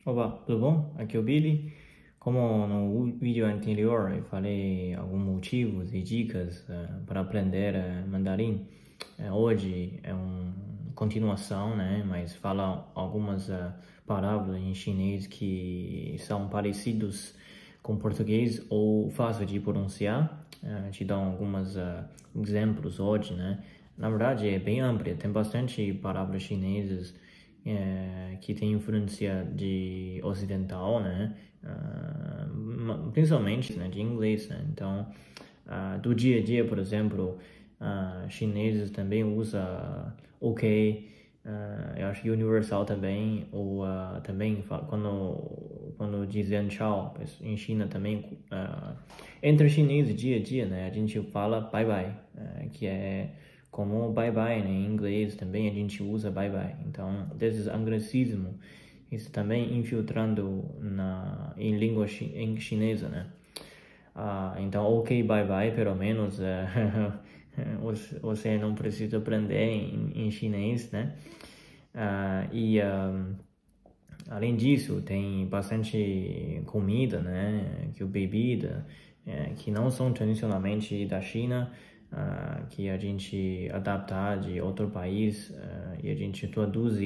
Opa, tudo bom? Aqui é o Billy. Como no vídeo anterior eu falei alguns motivos e dicas para aprender mandarim, hoje é uma continuação, né? Mas fala algumas palavras em chinês que são parecidos com português ou fácil de pronunciar. Te dou alguns exemplos hoje, né? Na verdade é bem ampla, tem bastante palavras chinesas que tem influência de ocidental, né? Principalmente, né, de inglês, né? Então, do dia a dia, por exemplo, chineses também usam ok, eu acho que universal também, ou também quando dizem tchau, em China também, entre chineses dia a dia, né? A gente fala bye bye, que é como bye bye, né? Em inglês também a gente usa bye bye. Então, desses anglicismos, isso também infiltrando em língua em chinesa, né? Então, ok, bye bye, pelo menos você não precisa aprender em chinês, né? Além disso, tem bastante comida, né? Que bebida, que não são tradicionalmente da China, que a gente adapta de outro país e a gente traduz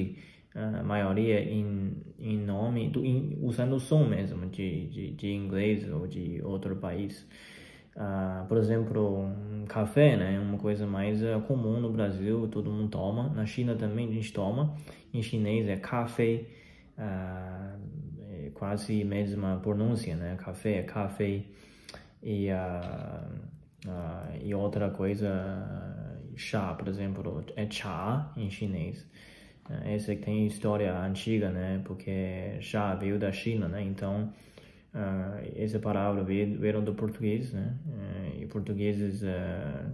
a maioria em nome, usando o som mesmo de inglês ou de outro país. Por exemplo, café, né, é uma coisa mais comum no Brasil, todo mundo toma. Na China também a gente toma. Em chinês é café, é quase a mesma pronúncia, né? Café é café. E, e outra coisa, chá, por exemplo, é chá em chinês. Essa tem história antiga, né? Porque chá veio da China, né? Então, essa palavra veio do português, né? E portugueses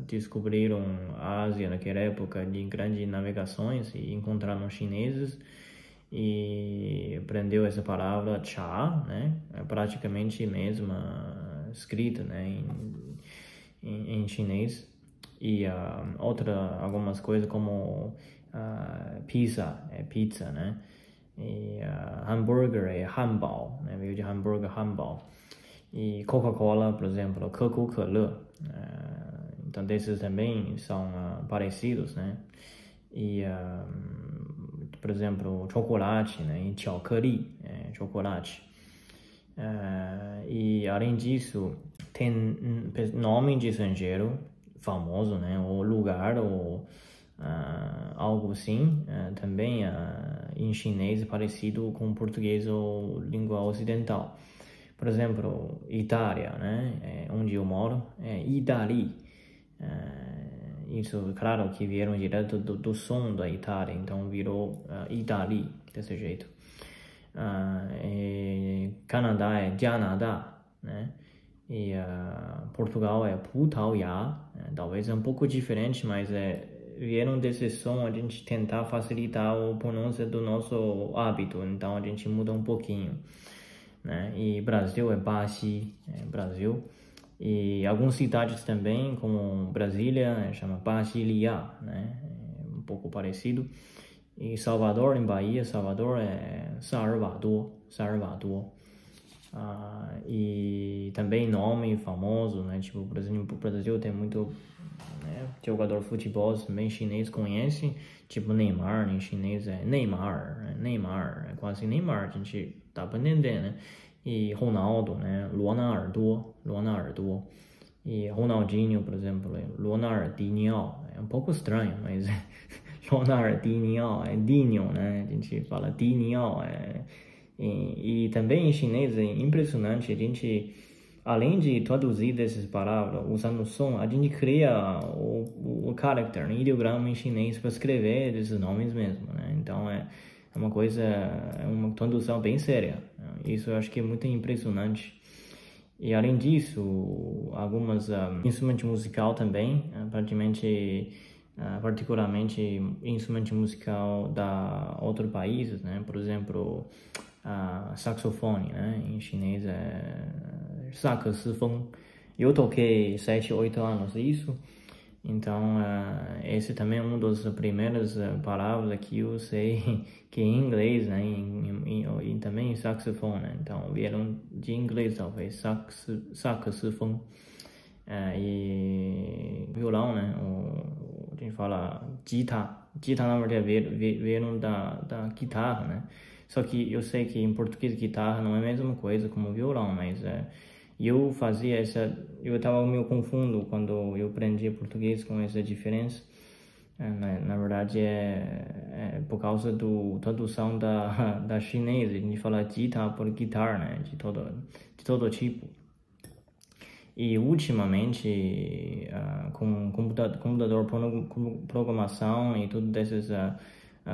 descobriram a Ásia naquela época de grandes navegações e encontraram chineses e aprendeu essa palavra chá, né? É praticamente mesma escrita, né? Em chinês. E algumas coisas como pizza é pizza, né? E hambúrguer é hambao, né? Veio de hambúrguer, hambao. E Coca-Cola, por exemplo, Coca-Cola. Então, desses também são parecidos, né? E, por exemplo, chocolate, né? E chocolate, chocolate. E, além disso, tem nome de estrangeiro famoso, né? Ou lugar, ou algo assim, também em chinês parecido com português ou língua ocidental. Por exemplo, Itália, né? Onde eu moro, é Idali. Isso, claro, que vieram direto do som da Itália, então virou Idali, desse jeito. Canadá é Canadá, né? E Portugal é Putauiá, talvez é um pouco diferente, mas vieram desse som a gente tentar facilitar a pronúncia do nosso hábito, então a gente muda um pouquinho, né? E Brasil é Baxi, Brasil. E algumas cidades também, como Brasília, chama Brasília, né? É um pouco parecido. E Salvador, em Bahia, Salvador é Salvador, Salvador. E também nome famoso, né? Tipo, por exemplo, o Brasil tem muito, né, jogador de futebol também chinês conhece, tipo Neymar, em chinês é Neymar, né? Neymar, é quase Neymar, a gente tá pra entender, né? E Ronaldo, né? Ronaldo, Ronaldo. E Ronaldinho, por exemplo, é Ronaldinho, é um pouco estranho, mas Ronaldinho, é Dinho, né? A gente fala Dinho, e também em chinês é impressionante, a gente, além de traduzir essas palavras usando o som, a gente cria o character, o ideograma em chinês para escrever esses nomes mesmo, né? Então é uma coisa, é uma tradução bem séria. Isso eu acho que é muito impressionante. E além disso, algumas instrumentos musical também, particularmente instrumento musical da outros países, né? Por exemplo, saxofone, né? Em chinês é saxofone. Eu toquei 7, 8 anos isso. Então, esse também é uma das primeiras palavras que eu sei que é em inglês, né? E também em saxofone, né? Então, vieram de inglês, talvez, saxofone. E violão, né? A gente fala guitarra. Guitarra, na verdade, vieram da guitarra, né? Só que eu sei que em português guitarra não é a mesma coisa como violão, mas eu fazia eu estava meio confuso quando eu aprendi português com essa diferença. Na verdade é por causa do tradução da chinesa, a gente fala guitarra por guitarra, né? De todo tipo. E ultimamente, com computador, programação e tudo dessas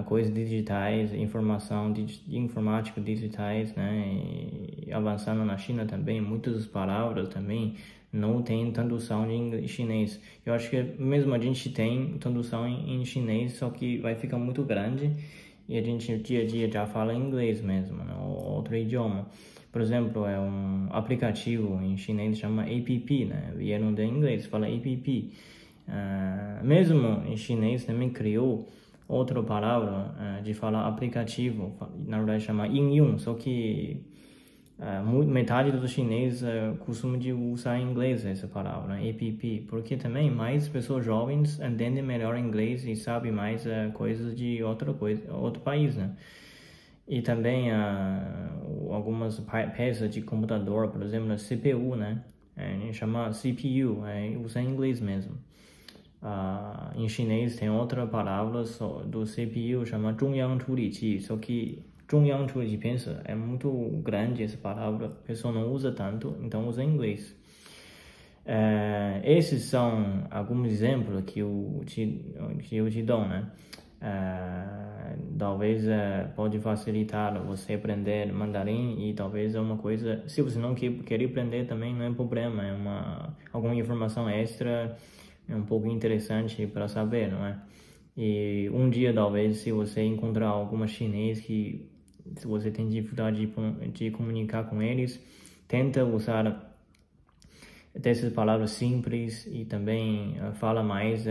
coisas digitais, informática digitais, né, e avançando na China também, muitas palavras também não tem tradução em chinês. Eu acho que mesmo a gente tem tradução em chinês, só que vai ficar muito grande e a gente dia a dia já fala inglês mesmo, né, ou outro idioma. Por exemplo, é um aplicativo em chinês chama app, né? Vieram de inglês, fala app. Mesmo em chinês também criou outra palavra de falar aplicativo, na verdade chama 应用, só que metade dos chineses costumam de usar em inglês essa palavra, né? App, porque também mais pessoas jovens entendem melhor inglês e sabem mais coisas de outro país, né? E também algumas peças de computador, por exemplo, a CPU, né? A gente chama CPU, usa em inglês mesmo. Em chinês tem outra palavra do CPU, chama 中央处理器, só que 中央处理器 pensa, é muito grande essa palavra, a pessoa não usa tanto, então usa em inglês. Esses são alguns exemplos que eu te dou, né? Talvez pode facilitar você aprender mandarim e talvez é uma coisa, se você não quer aprender também não é problema, é alguma informação extra, é um pouco interessante para saber, não é? E um dia talvez se você encontrar alguma chinês que se você tem dificuldade de comunicar com eles, tenta usar dessas palavras simples e também fala mais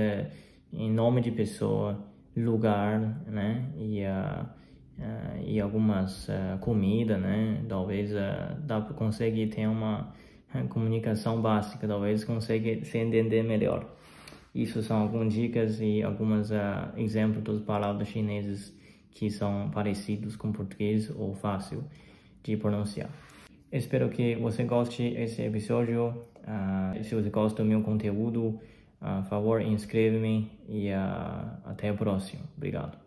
em nome de pessoa, lugar, né? E algumas comida, né? Talvez consegue ter uma comunicação básica, talvez consegue se entender melhor. Isso são algumas dicas e alguns exemplos das palavras chinesas que são parecidos com português ou fácil de pronunciar. Espero que você goste desse episódio. Se você gosta do meu conteúdo, por favor, inscreva-me e até o próximo. Obrigado.